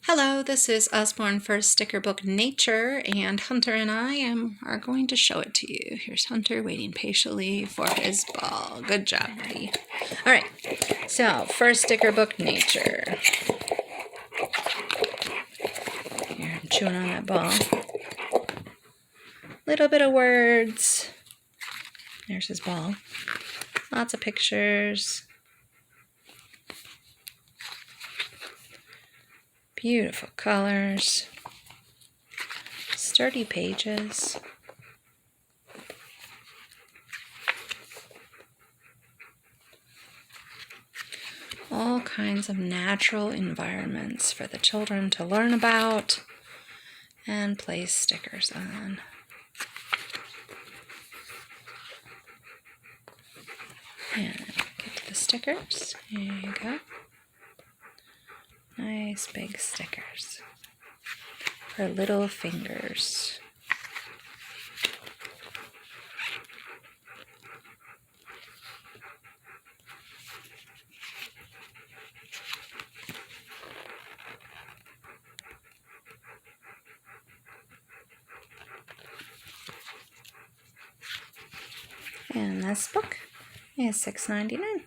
Hello, this is Usborne for Sticker Book Nature, and Hunter and I are going to show it to you. Here's Hunter waiting patiently for his ball. Good job, buddy. All right, so for Sticker Book Nature. Here, I'm chewing on that ball. Little bit of words. There's his ball. Lots of pictures. Beautiful colors. Sturdy pages. All kinds of natural environments for the children to learn about and place stickers on. And get to the stickers. Here you go. Nice big stickers for little fingers. And this book is $6.99.